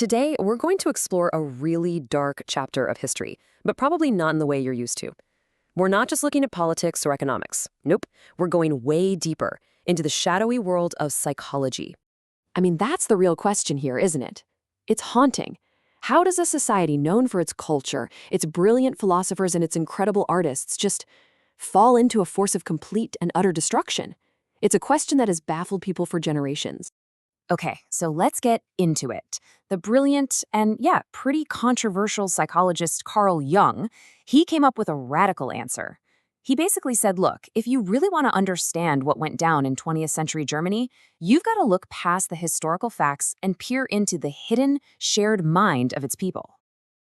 Today, we're going to explore a really dark chapter of history, but probably not in the way you're used to. We're not just looking at politics or economics. Nope, we're going way deeper into the shadowy world of psychology. I mean, that's the real question here, isn't it? It's haunting. How does a society known for its culture, its brilliant philosophers, and its incredible artists just fall into a force of complete and utter destruction? It's a question that has baffled people for generations. Okay, so let's get into it. The brilliant and, yeah, pretty controversial psychologist Carl Jung, he came up with a radical answer. He basically said, look, if you really want to understand what went down in 20th century Germany, you've got to look past the historical facts and peer into the hidden, shared mind of its people.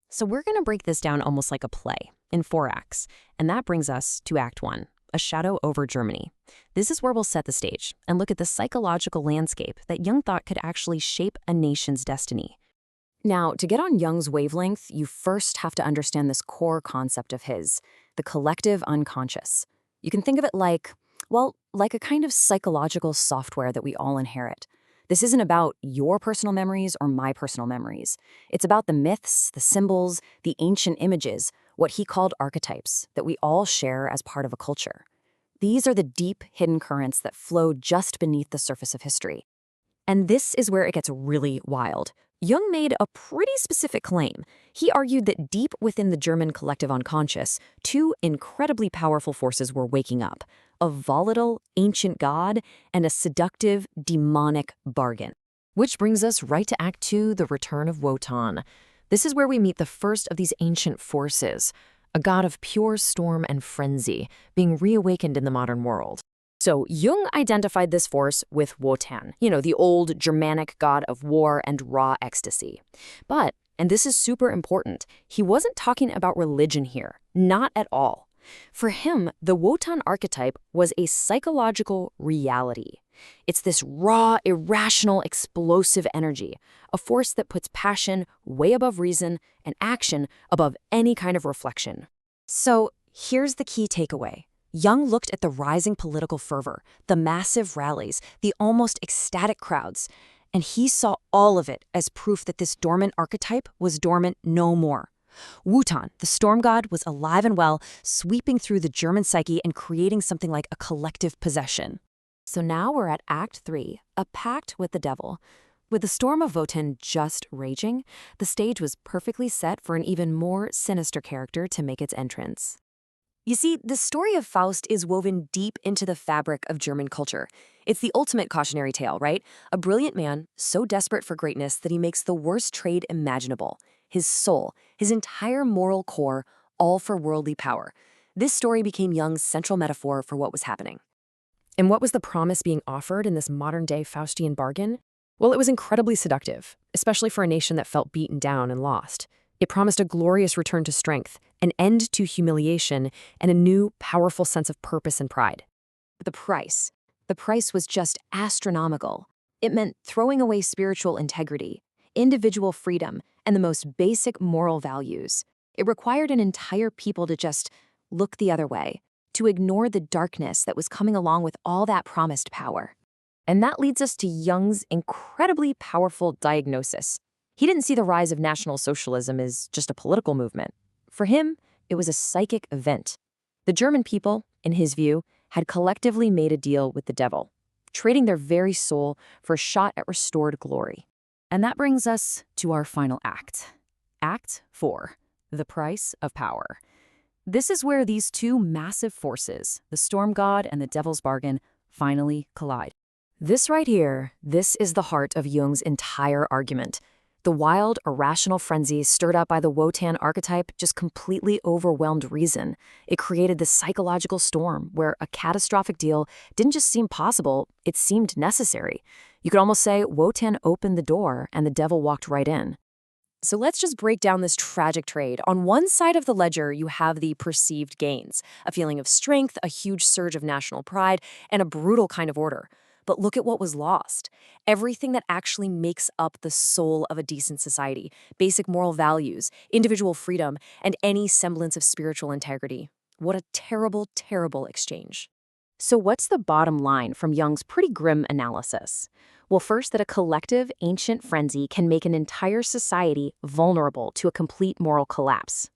So we're going to break this down almost like a play in 4 acts, and that brings us to Act 1, A Shadow over Germany. This is where we'll set the stage and look at the psychological landscape that Jung thought could actually shape a nation's destiny. Now, to get on Jung's wavelength, you first have to understand this core concept of his, the collective unconscious. You can think of it like, well, like a kind of psychological software that we all inherit. This isn't about your personal memories or my personal memories. It's about the myths, the symbols, the ancient images, what he called archetypes, that we all share as part of a culture. These are the deep, hidden currents that flow just beneath the surface of history. And this is where it gets really wild. Jung made a pretty specific claim. He argued that deep within the German collective unconscious, 2 incredibly powerful forces were waking up: a volatile, ancient god and a seductive, demonic bargain. Which brings us right to Act 2, The Return of Wotan. This is where we meet the first of these ancient forces, a god of pure storm and frenzy, being reawakened in the modern world. So Jung identified this force with Wotan, the old Germanic god of war and raw ecstasy. But, and this is super important, he wasn't talking about religion here, not at all. For him, the Wotan archetype was a psychological reality. It's this raw, irrational, explosive energy, a force that puts passion way above reason and action above any kind of reflection. So here's the key takeaway. Jung looked at the rising political fervor, the massive rallies, the almost ecstatic crowds, and he saw all of it as proof that this dormant archetype was dormant no more. Wotan, the storm god, was alive and well, sweeping through the German psyche and creating something like a collective possession. So now we're at Act 3, A Pact with the Devil. With the storm of Wotan just raging, the stage was perfectly set for an even more sinister character to make its entrance. You see, the story of Faust is woven deep into the fabric of German culture. It's the ultimate cautionary tale, right? A brilliant man, so desperate for greatness that he makes the worst trade imaginable. His soul, his entire moral core, all for worldly power. This story became Jung's central metaphor for what was happening. And what was the promise being offered in this modern-day Faustian bargain? Well, it was incredibly seductive, especially for a nation that felt beaten down and lost. It promised a glorious return to strength, an end to humiliation, and a new, powerful sense of purpose and pride. But the price was just astronomical. It meant throwing away spiritual integrity, individual freedom, and the most basic moral values. It required an entire people to just look the other way, to ignore the darkness that was coming along with all that promised power. And that leads us to Jung's incredibly powerful diagnosis. He didn't see the rise of National Socialism as just a political movement. For him, it was a psychic event. The German people, in his view, had collectively made a deal with the devil, trading their very soul for a shot at restored glory. And that brings us to our final act. Act 4, The Price of Power. This is where these 2 massive forces, the storm god and the devil's bargain, finally collide. This right here, this is the heart of Jung's entire argument. The wild, irrational frenzy stirred up by the Wotan archetype just completely overwhelmed reason. It created this psychological storm where a catastrophic deal didn't just seem possible, it seemed necessary. You could almost say Wotan opened the door and the devil walked right in. So let's just break down this tragic trade. On one side of the ledger, you have the perceived gains, a feeling of strength, a huge surge of national pride, and a brutal kind of order. But look at what was lost. Everything that actually makes up the soul of a decent society, basic moral values, individual freedom, and any semblance of spiritual integrity. What a terrible, terrible exchange. So what's the bottom line from Jung's pretty grim analysis? Well, first, that a collective ancient frenzy can make an entire society vulnerable to a complete moral collapse.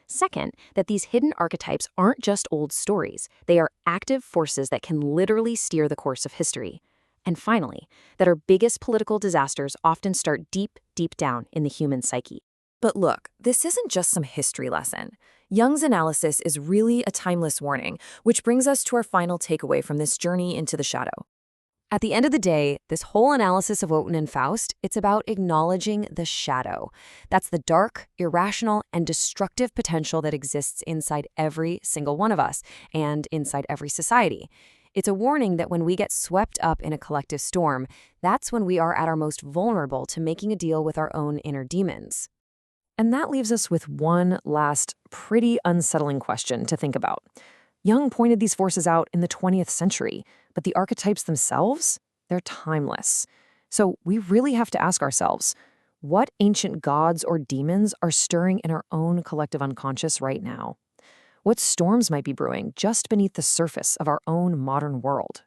Second, that these hidden archetypes aren't just old stories. They are active forces that can literally steer the course of history. And finally, that our biggest political disasters often start deep, deep down in the human psyche. But look, this isn't just some history lesson. Jung's analysis is really a timeless warning, which brings us to our final takeaway from this journey into the shadow. At the end of the day, this whole analysis of Wotan and Faust, it's about acknowledging the shadow. That's the dark, irrational, and destructive potential that exists inside every single one of us and inside every society. It's a warning that when we get swept up in a collective storm, that's when we are at our most vulnerable to making a deal with our own inner demons. And that leaves us with one last, pretty unsettling question to think about. Jung pointed these forces out in the 20th century, but the archetypes themselves, they're timeless. So we really have to ask ourselves, what ancient gods or demons are stirring in our own collective unconscious right now? What storms might be brewing just beneath the surface of our own modern world?